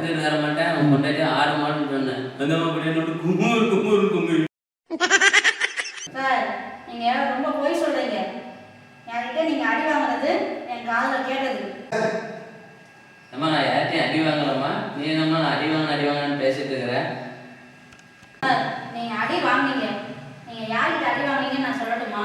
கற்றுக்கிட்டு தர மாட்டேன், உன் பொண்டாட்டி ஆடு மாடுன்னு சொன்னேன். அந்த மாதிரி என்னோட குமுறு குமுறு குமுறு. சார், நீங்கள் ரொம்ப பொய் சொல்கிறீங்க. என்கிட்ட நீங்கள் அடி வாங்கினது என் காதில் கேட்டது. அம்மா நான் யார்ட்டையும் அடி வாங்கலாமா? நீ என்னம்மா நான் அடி வாங்கன்னு பேசிட்டு இருக்கிறேன். சார், நீங்கள் அடி வாங்கினீங்க. நீங்கள் யார்கிட்ட அடி வாங்கினீங்கன்னு நான் சொல்லட்டுமா?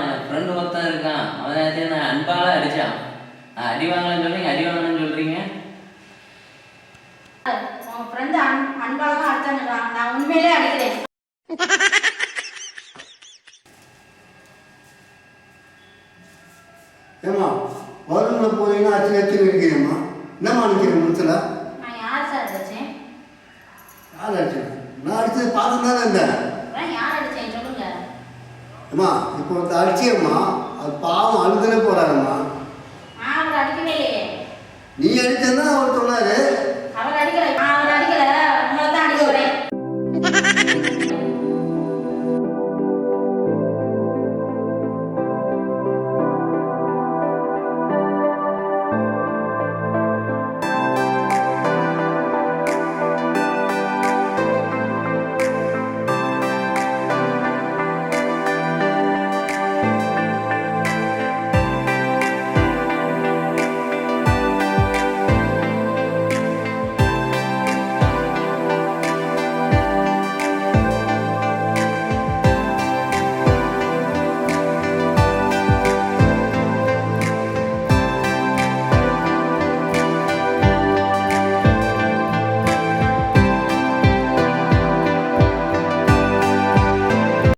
என் ஃப்ரெண்டு ஒருத்தன் இருக்கான், அவன் நான் அன்பால அடிச்சான். நான் அடி வாங்கலன்னு சொல்றீங்க, அடி வாங்கலன்னு சொல்றீங்க. உங்க ஃப்ரெண்டு அன்பால தான் அடிச்சாங்க. நான் உண்மையிலே அடிக்கிறேன். ஏமா வரும்ல போறீங்கன்னா அச்சு வச்சு இருக்கிறேம்மா. என்னம்மா நினைக்கிறேன் முடிச்சல? நான் யார் சார் அடிச்சேன்? யார் அடிச்சேன்? நான் அடிச்சது பார்த்து தானே இருந்தேன். யார் அடிச்சேன் சொல்லுங்க. அம்மா இப்போ வந்து அடிச்சியம்மா, அது பாவம் அழுதுனே போறாங்கம்மா. நான் அவர் அடிக்கவே இல்லையே. நீ அடிச்சதான் அவர் சொன்னாரு. அவர் அடிக்கல. நான்